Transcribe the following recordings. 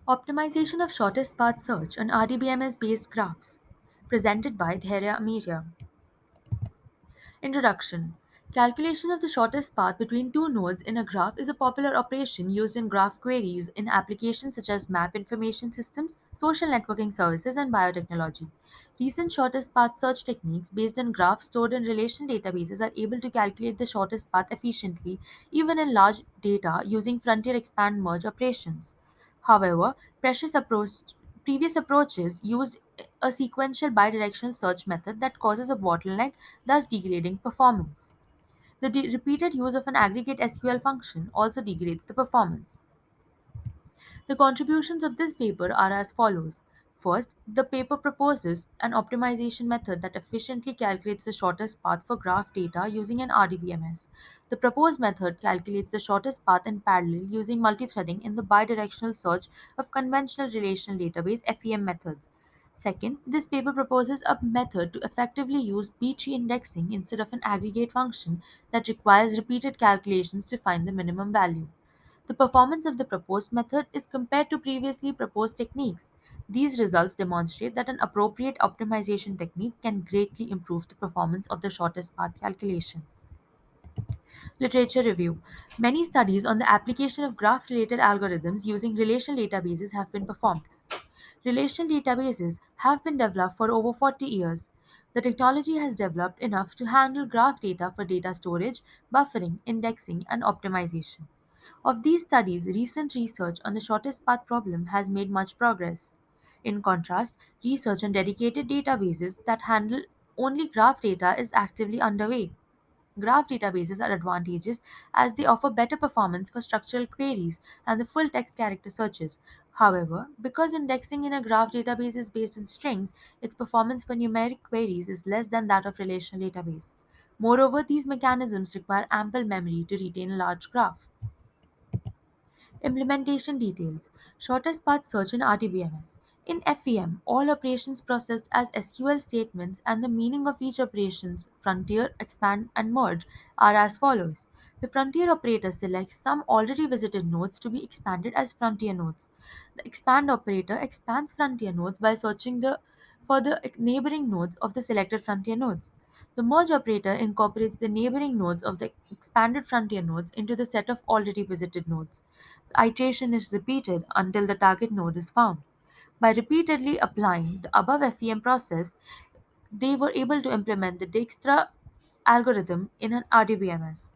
Optimization of shortest path search on RDBMS based graphs. Presented by Dhairya Amirya. Introduction. Calculation of the shortest path between two nodes in a graph is a popular operation used in graph queries in applications such as map information systems, social networking services, and biotechnology. Recent shortest path search techniques based on graphs stored in relational databases are able to calculate the shortest path efficiently, even in large data, using frontier expand merge operations. However, previous approaches used a sequential bidirectional search method that causes a bottleneck, thus degrading performance. The repeated use of an aggregate SQL function also degrades the performance. The contributions of this paper are as follows. First, the paper proposes an optimization method that efficiently calculates the shortest path for graph data using an RDBMS. The proposed method calculates the shortest path in parallel using multithreading in the bidirectional search of conventional relational database FEM methods. Second, this paper proposes a method to effectively use B-tree indexing instead of an aggregate function that requires repeated calculations to find the minimum value. The performance of the proposed method is compared to previously proposed techniques. These results demonstrate that an appropriate optimization technique can greatly improve the performance of the shortest path calculation. Literature review. Many studies on the application of graph related algorithms using relational databases have been performed. Relational databases have been developed for over 40 years. The technology has developed enough to handle graph data for data storage, buffering, indexing, and optimization. Of these studies, recent research on the shortest path problem has made much progress. In contrast, research on dedicated databases that handle only graph data is actively underway. Graph databases are advantageous as they offer better performance for structural queries and the full text character searches. However, because indexing in a graph database is based on strings, its performance for numeric queries is less than that of relational database. Moreover, these mechanisms require ample memory to retain a large graph. Implementation details. Shortest path search in RDBMS. In FEM, all operations processed as SQL statements and the meaning of each operations frontier, expand, and merge are as follows. The frontier operator selects some already visited nodes to be expanded as frontier nodes. The expand operator expands frontier nodes by searching for the neighboring nodes of the selected frontier nodes. The merge operator incorporates the neighboring nodes of the expanded frontier nodes into the set of already visited nodes. The iteration is repeated until the target node is found. By repeatedly applying the above FEM process, they were able to implement the Dijkstra algorithm in an RDBMS.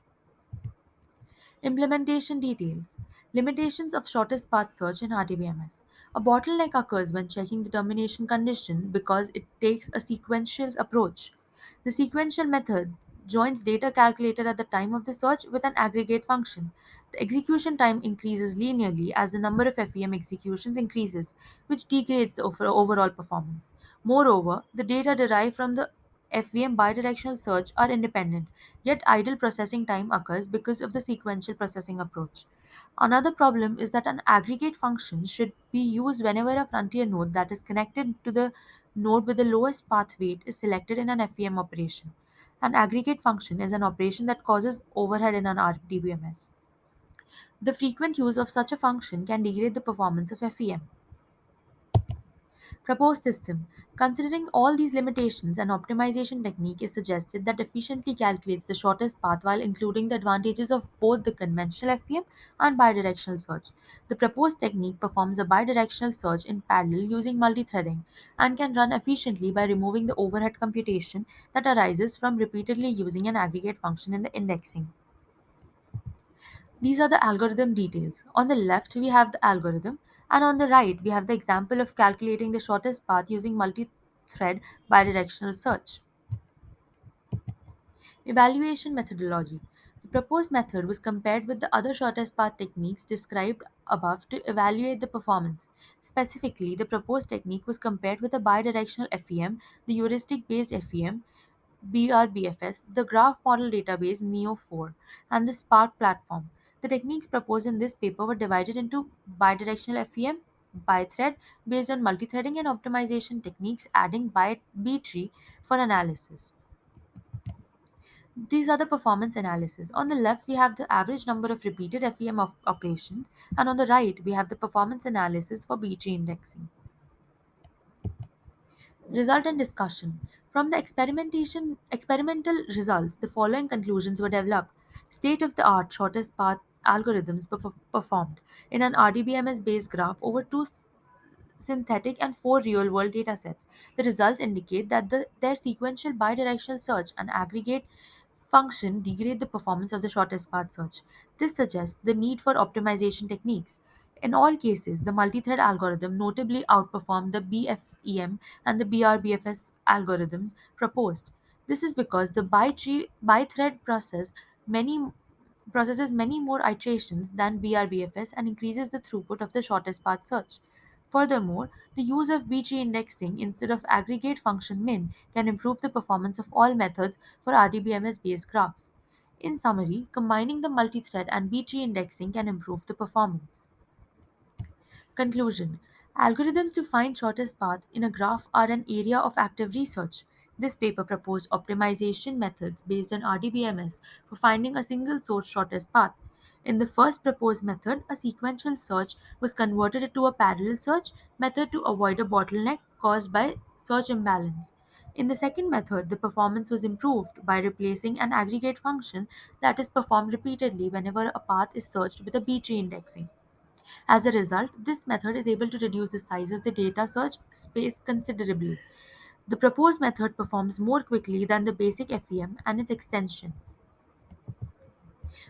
Implementation details. Limitations of shortest path search in RDBMS. A bottleneck occurs when checking the termination condition because it takes a sequential approach. The sequential method joins data calculated at the time of the search with an aggregate function. The execution time increases linearly as the number of FEM executions increases, which degrades the overall performance. Moreover, the data derived from the FVM bidirectional search are independent, yet idle processing time occurs because of the sequential processing approach. Another problem is that an aggregate function should be used whenever a frontier node that is connected to the node with the lowest path weight is selected in an FEM operation. An aggregate function is an operation that causes overhead in an RDBMS. The frequent use of such a function can degrade the performance of FEM. Proposed system. Considering all these limitations, an optimization technique is suggested that efficiently calculates the shortest path while including the advantages of both the conventional FEM and bidirectional search. The proposed technique performs a bidirectional search in parallel using multithreading and can run efficiently by removing the overhead computation that arises from repeatedly using an aggregate function in the indexing. These are the algorithm details. On the left, we have the algorithm, and on the right, we have the example of calculating the shortest path using multi-thread bidirectional search. Evaluation methodology. The proposed method was compared with the other shortest path techniques described above to evaluate the performance. Specifically, the proposed technique was compared with a bidirectional FEM, the heuristic based FEM, BRBFS, the Graph Model Database Neo4, and the Spark platform. The techniques proposed in this paper were divided into bidirectional FEM, bithread based on multithreading and optimization techniques, adding B tree for analysis. These are the performance analysis. On the left, we have the average number of repeated FEM operations, and on the right, we have the performance analysis for BG indexing. Result and discussion. From the experimental results, the following conclusions were developed. State-of-the-art shortest path algorithms performed in an RDBMS based graph over two synthetic and four real-world datasets. The results indicate that their sequential bidirectional search and aggregate function degrade the performance of the shortest path search. This suggests the need for optimization techniques. In all cases, the multi-thread algorithm notably outperformed the BFEM and the BRBFS algorithms proposed. This is because the by-thread processes many more iterations than BRBFS and increases the throughput of the shortest path search. Furthermore, the use of BG indexing instead of aggregate function min can improve the performance of all methods for RDBMS based graphs. In summary, combining the multi-thread and BG indexing can improve the performance. Conclusion. Algorithms to find shortest path in a graph are an area of active research. This paper proposed optimization methods based on RDBMS for finding a single source shortest path. In the first proposed method, a sequential search was converted into a parallel search method to avoid a bottleneck caused by search imbalance. In the second method, the performance was improved by replacing an aggregate function that is performed repeatedly whenever a path is searched with a BG indexing. As a result, this method is able to reduce the size of the data search space considerably. The proposed method performs more quickly than the basic FEM and its extension.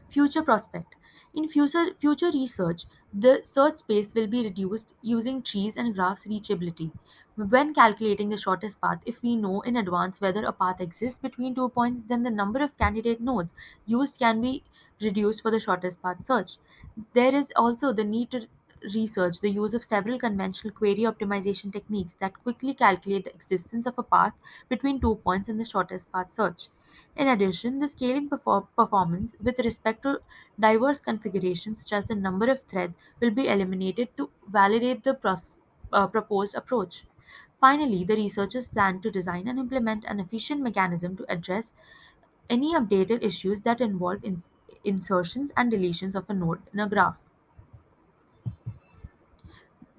Future prospect. In future research, the search space will be reduced using trees and graphs reachability. When calculating the shortest path, if we know in advance whether a path exists between 2 points, then the number of candidate nodes used can be reduced for the shortest path search. There is also the need to research the use of several conventional query optimization techniques that quickly calculate the existence of a path between 2 points in the shortest path search. In addition, the scaling performance with respect to diverse configurations, such as the number of threads, will be eliminated to validate the proposed approach. Finally, the researchers plan to design and implement an efficient mechanism to address any updated issues that involve insertions and deletions of a node in a graph.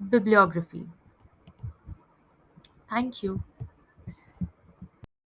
Bibliography. Thank you.